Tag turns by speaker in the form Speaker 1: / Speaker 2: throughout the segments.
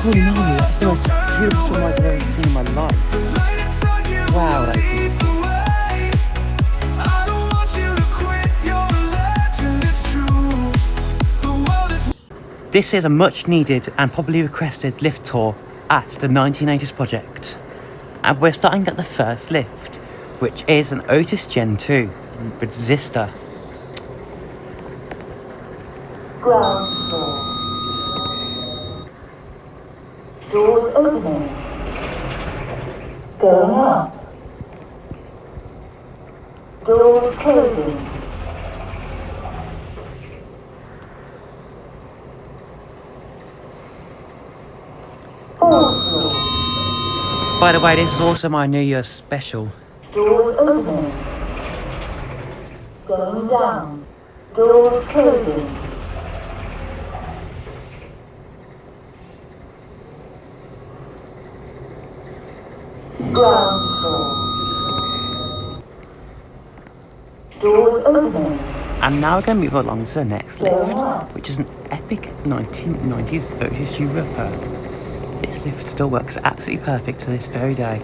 Speaker 1: Oh no, that's the most beautiful sunrise I've ever seen in my life. Wow, that is beautiful. This is a much needed and probably requested lift tour at the 1980s project. And we're starting at the first lift, which is an Otis Gen 2 with Vista.
Speaker 2: Ground floor. Doors opening. Going up. Doors closing. Fourth floor.
Speaker 1: By the way, this is also my New Year's special.
Speaker 2: Doors opening. Going down. Doors closing. Ground floor. Doors opening.
Speaker 1: And now we're going to move along to the next lift, which is an epic 1990s Otis Europa. This lift still works absolutely perfect to this very day.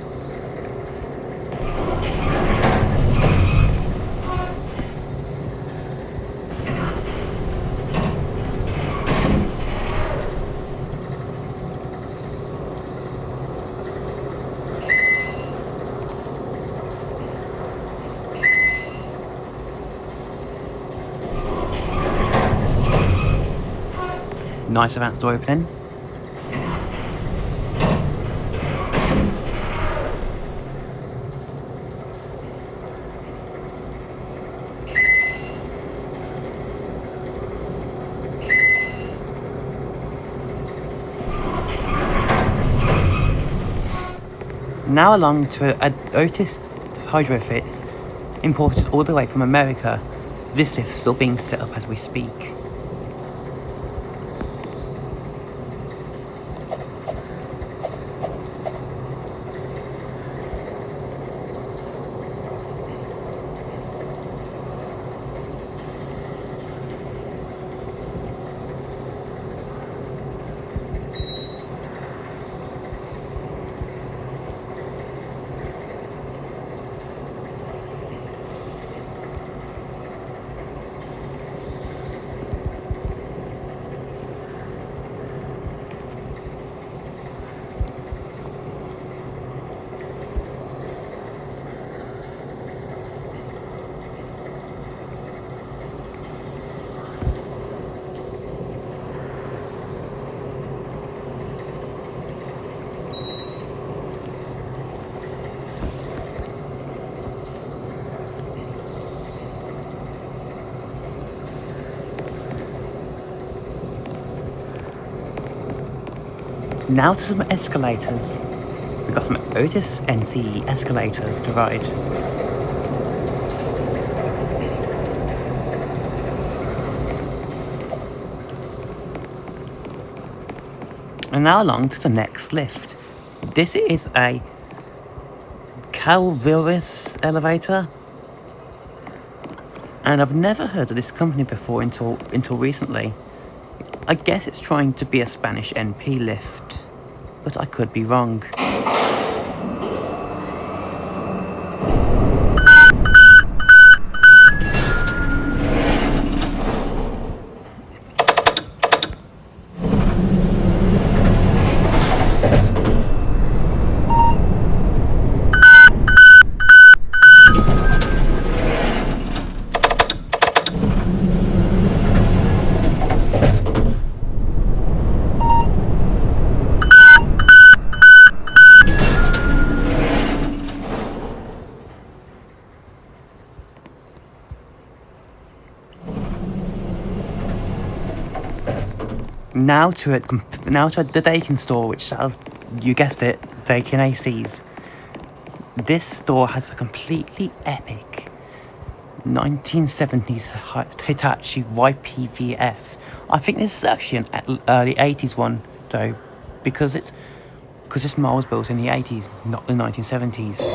Speaker 1: Nice advanced door opening. Now along to an Otis Hydrofit imported all the way from America. This lift is still being set up as we speak. Now to some escalators. We've got some Otis NCE escalators to ride. And now along to the next lift. This is a Calvilus elevator. And I've never heard of this company before until recently. I guess it's trying to be a Spanish NP lift, but I could be wrong. Now to the Dakin store, which sells, you guessed it, Dakin ACs. This store has a completely epic 1970s Hitachi YPVF. I think this is actually an early 80s one though, because this model was built in the 80s, not the 1970s.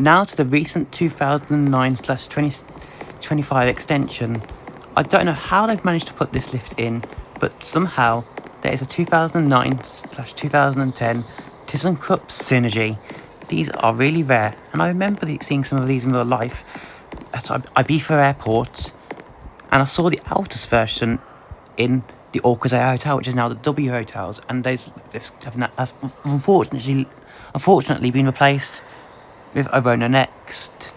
Speaker 1: Now to the recent 2009/2025 extension. I don't know how they've managed to put this lift in, but somehow there is a 2009/2010 ThyssenKrupp synergy. These are really rare, and I remember seeing some of these in real life at Ibiza Airport, and I saw the Altus version in the Orcas Air Hotel, which is now the W Hotels, and those lifts have unfortunately been replaced with Arona Next.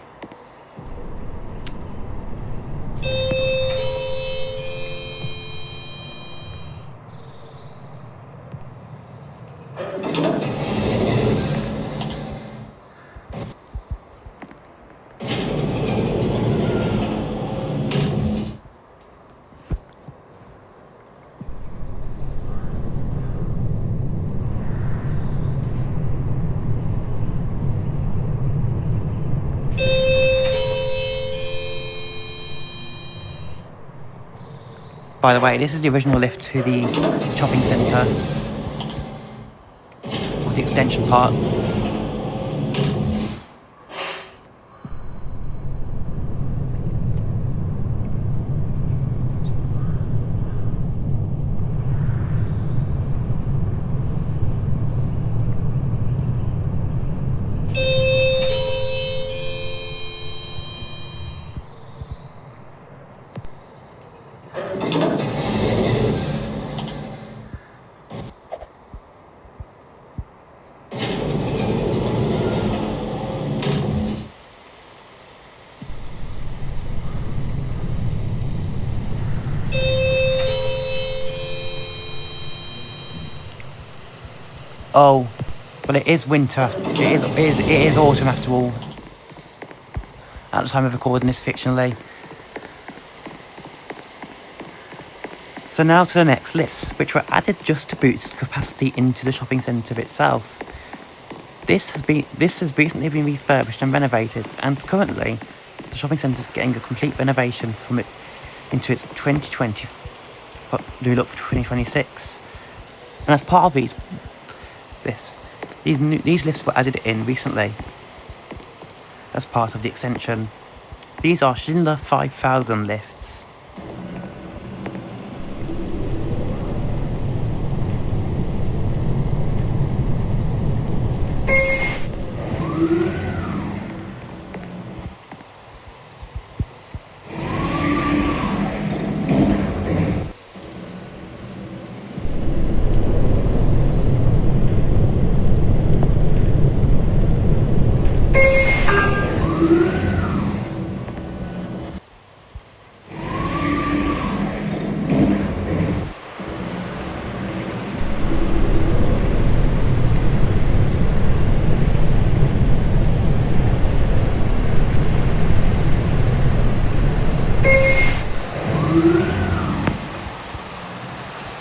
Speaker 1: By the way, this is the original lift to the shopping centre of the extension part. Oh, well, it is winter. It is autumn after all. At the time of recording this fictionally. So now to the next lifts, which were added just to boost capacity into the shopping centre itself. This has recently been refurbished and renovated, and currently the shopping centre is getting a complete renovation from it into its 2020 new look for 2026. And as part of these lifts were added in recently as part of the extension. These are Schindler 5000 lifts.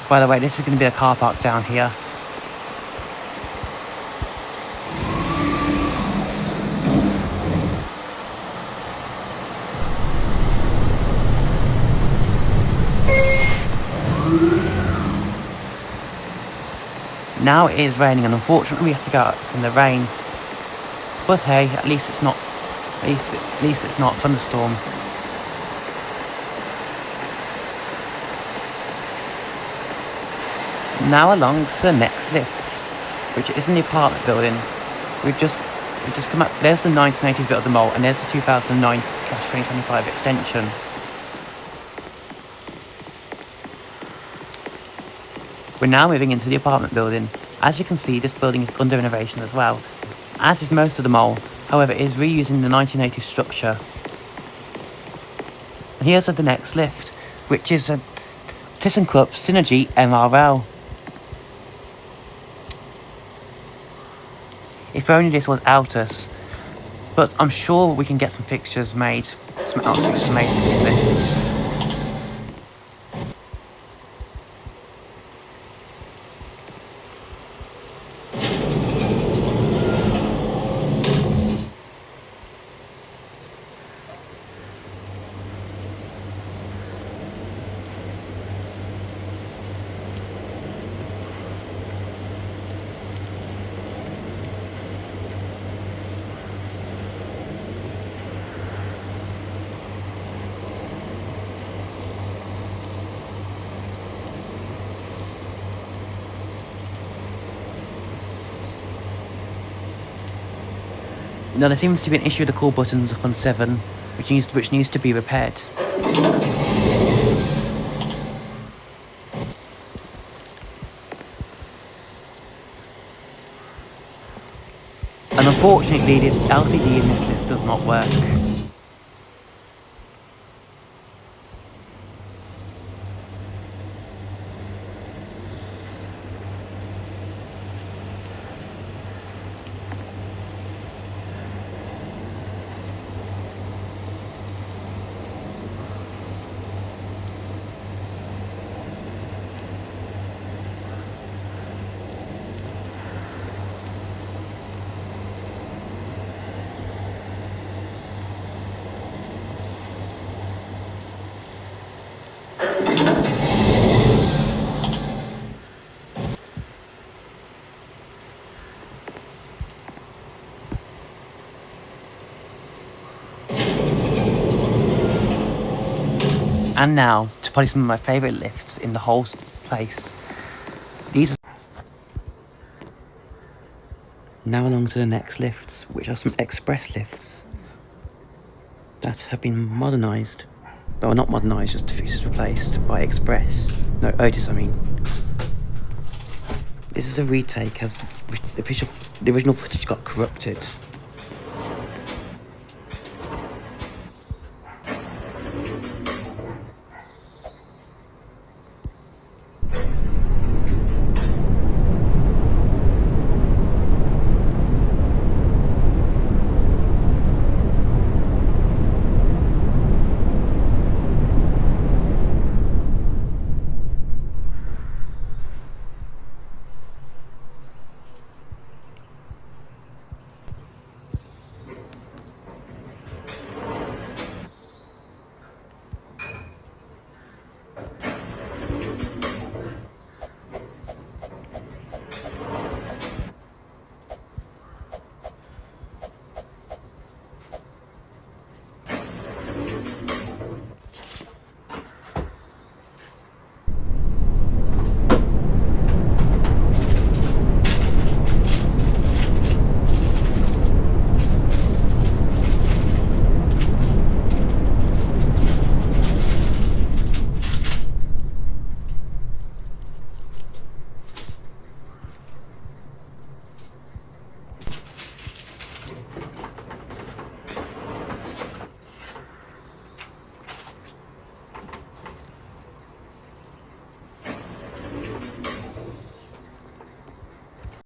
Speaker 1: By the way, this is going to be a car park down here. Now it is raining, and unfortunately we have to go out in the rain. But hey, at least it's not thunderstorm. Now along to the next lift, which is in the apartment building. We've just come up. There's the 1980s bit of the mall, and there's the 2009/2025 extension. We're now moving into the apartment building. As you can see, this building is under renovation as well, as is most of the mall. However, it is reusing the 1980s structure. And here's the next lift, which is a ThyssenKrupp Synergy MRL. If only this was Altus, but I'm sure we can get some fixtures made, some Altus fixtures made for these lifts. Now there seems to be an issue with the call buttons up on 7, which needs to be repaired. And unfortunately, the LCD in this lift does not work. And now, to probably some of my favourite lifts in the whole place. These are... Now along to the next lifts, which are some express lifts that have been modernised. Well, not modernised, just replaced by Express. No, Otis, I mean. This is a retake as the original footage got corrupted.